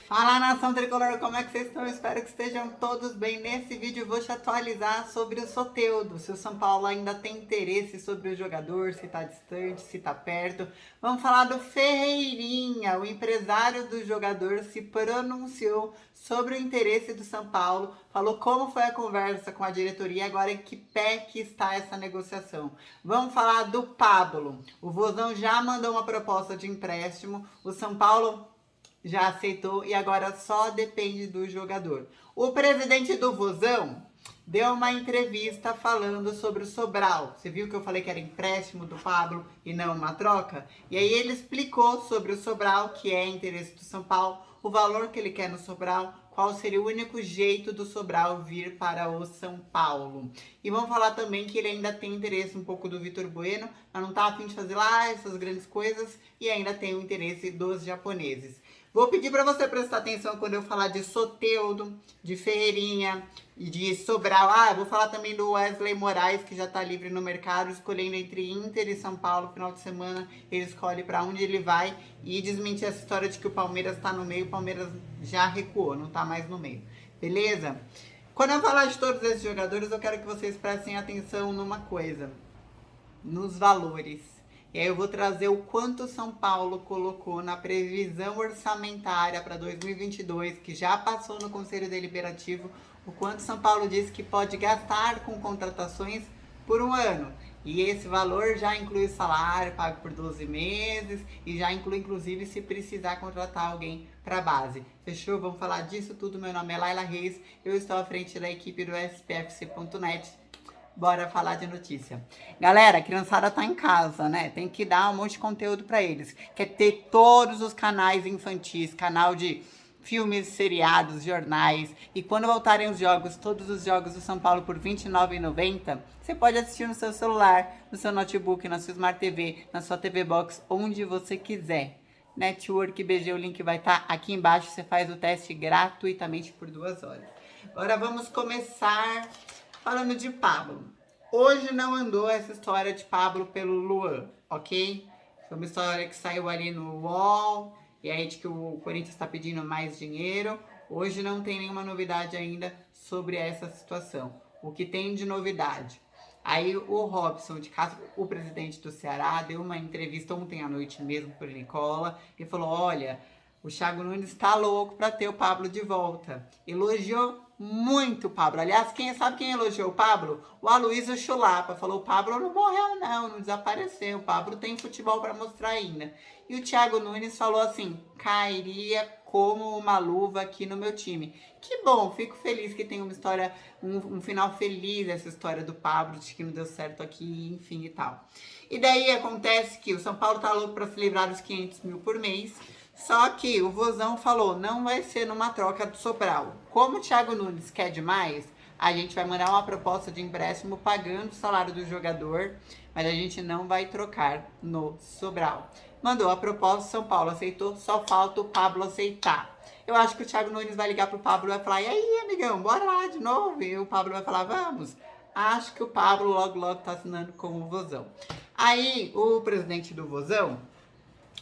Fala, nação tricolor, como é que vocês estão? Espero que estejam todos bem. Nesse vídeo eu vou te atualizar sobre o Soteldo, se o São Paulo ainda tem interesse sobre o jogador, se está distante, se está perto. Vamos falar do Ferreirinha, o empresário do jogador se pronunciou sobre o interesse do São Paulo, falou como foi a conversa com a diretoria, agora em que pé que está essa negociação. Vamos falar do Pablo, o Vozão já mandou uma proposta de empréstimo, o São Paulo já aceitou e agora só depende do jogador. O presidente do Vozão deu uma entrevista falando sobre o Sobral. Você viu que eu falei que era empréstimo do Pablo e não uma troca? E aí ele explicou sobre o Sobral, que é interesse do São Paulo, o valor que ele quer no Sobral, qual seria o único jeito do Sobral vir para o São Paulo. E vamos falar também que ele ainda tem interesse um pouco do Vitor Bueno, mas não tá a fim de fazer lá essas grandes coisas e ainda tem o interesse dos japoneses. Vou pedir para você prestar atenção quando eu falar de Soteldo, de Ferreirinha e de Sobral. Eu vou falar também do Wesley Moraes, que já está livre no mercado, escolhendo entre Inter e São Paulo. Final de semana ele escolhe para onde ele vai e desmentir essa história de que o Palmeiras está no meio. O Palmeiras já recuou, não está mais no meio. Beleza? Quando eu falar de todos esses jogadores, eu quero que vocês prestem atenção numa coisa. Nos valores. E aí eu vou trazer o quanto o São Paulo colocou na previsão orçamentária para 2022, que já passou no Conselho Deliberativo, o quanto o São Paulo disse que pode gastar com contratações por um ano. E esse valor já inclui o salário pago por 12 meses e já inclui, inclusive, se precisar contratar alguém para a base. Fechou? Vamos falar disso tudo. Meu nome é Laila Reis, eu estou à frente da equipe do SPFC.net. Bora falar de notícia. Galera, a criançada tá em casa, né? Tem que dar um monte de conteúdo pra eles. Quer ter todos os canais infantis, canal de filmes, seriados, jornais. E quando voltarem os jogos, todos os jogos do São Paulo por R$ 29,90, você pode assistir no seu celular, no seu notebook, na sua Smart TV, na sua TV Box, onde você quiser. Network BG, o link vai estar aqui embaixo. Você faz o teste gratuitamente por 2 horas. Agora vamos começar falando de Pablo. Hoje não andou essa história de Pablo pelo Luan, ok? Foi uma história que saiu ali no UOL, e aí de que o Corinthians está pedindo mais dinheiro. Hoje não tem nenhuma novidade ainda sobre essa situação. O que tem de novidade? Aí o Robson de Castro, o presidente do Ceará, deu uma entrevista ontem à noite mesmo por Nicola e falou, olha, o Thiago Nunes está louco para ter o Pablo de volta. Elogiou muito o Pablo. Aliás, sabe quem elogiou o Pablo? O Aloysio Chulapa. Falou, o Pablo não morreu não desapareceu. O Pablo tem futebol para mostrar ainda. E o Thiago Nunes falou assim, cairia como uma luva aqui no meu time. Que bom, fico feliz que tem uma história, um final feliz essa história do Pablo, de que não deu certo aqui, enfim e tal. E daí acontece que o São Paulo tá louco para se livrar dos 500 mil por mês. Só que o Vozão falou, não vai ser numa troca do Sobral. Como o Thiago Nunes quer demais, a gente vai mandar uma proposta de empréstimo pagando o salário do jogador, mas a gente não vai trocar no Sobral. Mandou a proposta, São Paulo aceitou, só falta o Pablo aceitar. Eu acho que o Thiago Nunes vai ligar pro Pablo e vai falar, e aí, amigão, bora lá de novo? E o Pablo vai falar, vamos. Acho que o Pablo logo tá assinando com o Vozão. Aí, o presidente do Vozão,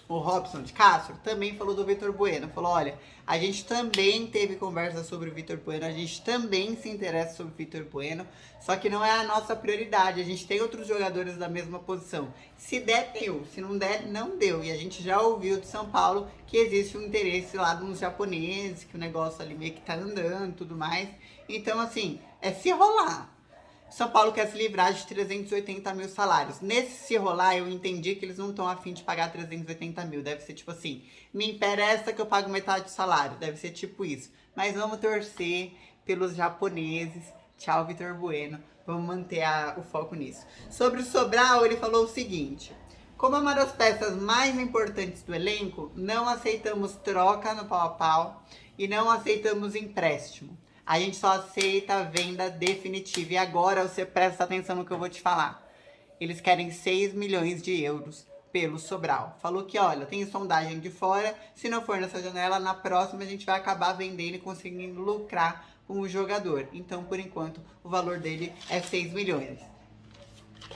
o Robson de Castro, também falou do Vitor Bueno. Falou, olha, a gente também teve conversa sobre o Vitor Bueno, a gente também se interessa sobre o Vitor Bueno, só que não é a nossa prioridade, a gente tem outros jogadores da mesma posição. Se der, deu, se não der, não deu. E a gente já ouviu de São Paulo que existe um interesse lá dos japoneses, que o negócio ali meio que tá andando e tudo mais. Então, assim, é se rolar. São Paulo quer se livrar de 380 mil salários. Nesse se rolar, eu entendi que eles não estão a fim de pagar 380 mil. Deve ser tipo assim, me interessa que eu pago metade do salário. Deve ser tipo isso. Mas vamos torcer pelos japoneses. Tchau, Vitor Bueno. Vamos manter o foco nisso. Sobre o Sobral, ele falou o seguinte. Como é uma das peças mais importantes do elenco, não aceitamos troca no pau a pau e não aceitamos empréstimo. A gente só aceita a venda definitiva. E agora você presta atenção no que eu vou te falar. Eles querem 6 milhões de euros pelo Sobral. Falou que, olha, tem sondagem de fora. Se não for nessa janela, na próxima a gente vai acabar vendendo e conseguindo lucrar com o jogador. Então, por enquanto, o valor dele é 6 milhões.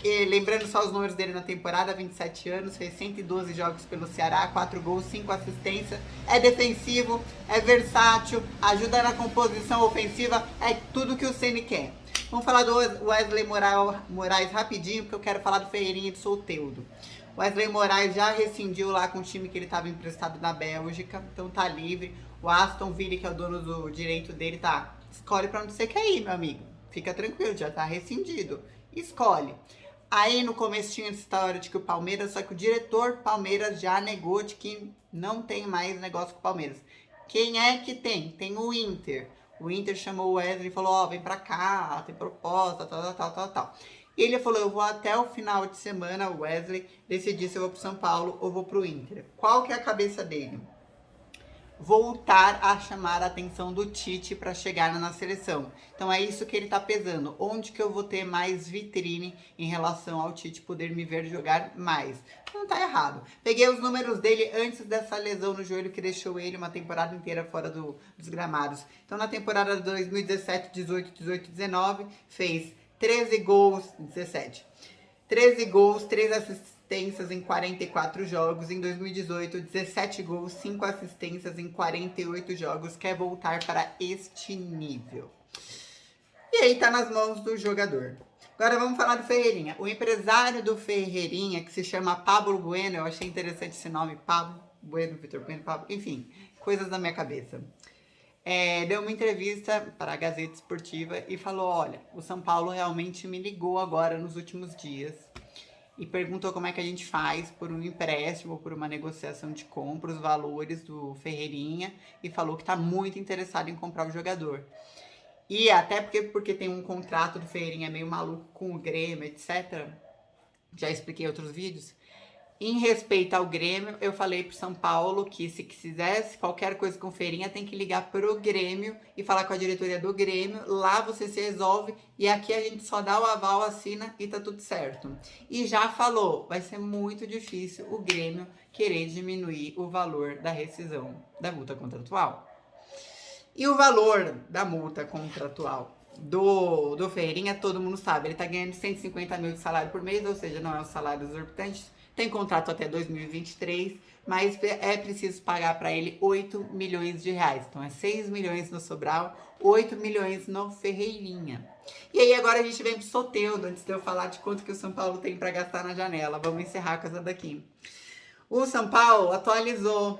E lembrando só os números dele na temporada, 27 anos, fez 112 jogos pelo Ceará, 4 gols, 5 assistências, é defensivo, é versátil, ajuda na composição ofensiva, é tudo que o Ceni quer. Vamos falar do Wesley Moraes rapidinho, porque eu quero falar do Ferreirinha e do Soteldo. Wesley Moraes já rescindiu lá com o time que ele estava emprestado na Bélgica, então tá livre. O Aston Villa, que é o dono do direito dele, tá, escolhe pra onde você quer ir, meu amigo. Fica tranquilo, já tá rescindido. Escolhe. Aí no começo tinha essa história de que o Palmeiras, só que o diretor Palmeiras já negou de que não tem mais negócio com o Palmeiras. Quem é que tem? Tem o Inter. O Inter chamou o Wesley e falou, ó, vem pra cá, tem proposta, tal. E ele falou, eu vou até o final de semana, o Wesley, decidir se eu vou pro São Paulo ou vou pro Inter. Qual que é a cabeça dele? Voltar a chamar a atenção do Tite para chegar na seleção. Então é isso que ele tá pesando. Onde que eu vou ter mais vitrine em relação ao Tite poder me ver jogar mais? Não tá errado. Peguei os números dele antes dessa lesão no joelho que deixou ele uma temporada inteira fora dos gramados. Então na temporada de 2017, 18, 18, 19, fez 13 gols, 17. 13 gols, 3 assistências em 44 jogos. Em 2018, 17 gols, 5 assistências em 48 jogos. Quer voltar para este nível. E aí tá nas mãos do jogador. Agora vamos falar do Ferreirinha. O empresário do Ferreirinha, que se chama Pablo Bueno, eu achei interessante esse nome, Pablo Bueno, Vitor Bueno, Pablo, enfim, coisas da minha cabeça. Deu uma entrevista para a Gazeta Esportiva e falou, olha, o São Paulo realmente me ligou agora nos últimos dias e perguntou como é que a gente faz por um empréstimo ou por uma negociação de compra, os valores do Ferreirinha, e falou que está muito interessado em comprar o jogador. E até porque tem um contrato do Ferreirinha meio maluco com o Grêmio, etc. Já expliquei em outros vídeos. Em respeito ao Grêmio, eu falei pro São Paulo que se quisesse qualquer coisa com o Ferreirinha, tem que ligar pro Grêmio e falar com a diretoria do Grêmio. Lá você se resolve e aqui a gente só dá o aval, assina e tá tudo certo. E já falou, vai ser muito difícil o Grêmio querer diminuir o valor da rescisão da multa contratual. E o valor da multa contratual do Ferreirinha, todo mundo sabe, ele tá ganhando 150 mil de salário por mês, ou seja, não é um salário exorbitante. Tem contrato até 2023, mas é preciso pagar para ele 8 milhões de reais. Então é 6 milhões no Sobral, 8 milhões no Ferreirinha. E aí agora a gente vem pro Soteldo, antes de eu falar de quanto que o São Paulo tem para gastar na janela. Vamos encerrar com essa daqui. O São Paulo atualizou,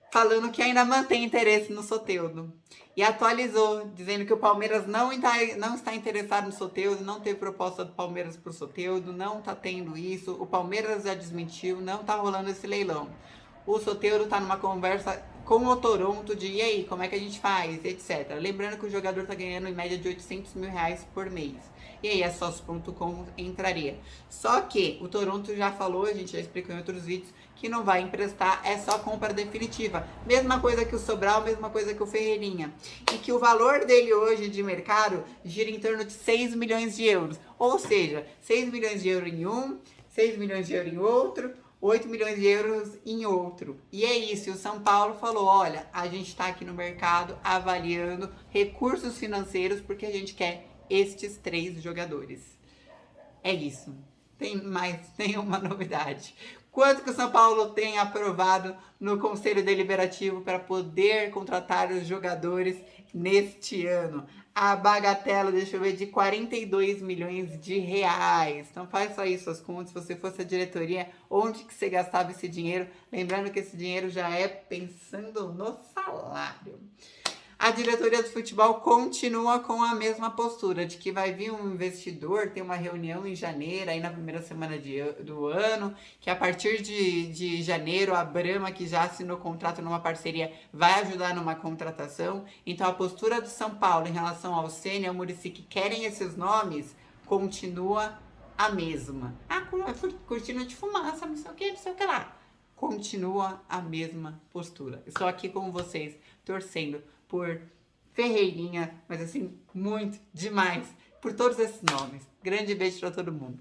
falando que ainda mantém interesse no Soteldo. E atualizou, dizendo que o Palmeiras não está interessado no Soteldo, não teve proposta do Palmeiras pro Soteldo, não tá tendo isso. O Palmeiras já desmentiu, não tá rolando esse leilão. O Soteldo tá numa conversa com o Toronto de, e aí, como é que a gente faz, etc. Lembrando que o jogador tá ganhando em média de 800 mil reais por mês. E aí a sócio.com entraria. Só que o Toronto já falou, a gente já explicou em outros vídeos, que não vai emprestar, é só compra definitiva. Mesma coisa que o Sobral, mesma coisa que o Ferreirinha. E que o valor dele hoje de mercado gira em torno de 6 milhões de euros. Ou seja, 6 milhões de euros em um, 6 milhões de euros em outro, 8 milhões de euros em outro. E é isso, o São Paulo falou, olha, a gente está aqui no mercado avaliando recursos financeiros porque a gente quer estes 3 jogadores. É isso. Tem mais nenhuma novidade. Quanto que o São Paulo tem aprovado no Conselho Deliberativo para poder contratar os jogadores neste ano? A bagatela, deixa eu ver, de 42 milhões de reais. Então faz só isso as contas, se você fosse a diretoria, onde que você gastava esse dinheiro? Lembrando que esse dinheiro já é pensando no salário. A diretoria do futebol continua com a mesma postura, de que vai vir um investidor, tem uma reunião em janeiro, aí na primeira semana do ano, que a partir de janeiro, a Brahma, que já assinou contrato numa parceria, vai ajudar numa contratação. Então a postura do São Paulo em relação ao Ceni e ao Muricy, que querem esses nomes, continua a mesma. Cortina de fumaça, não sei o que lá. Continua a mesma postura. Estou aqui com vocês, torcendo por Ferreirinha, mas assim, muito, demais, por todos esses nomes. Grande beijo para todo mundo.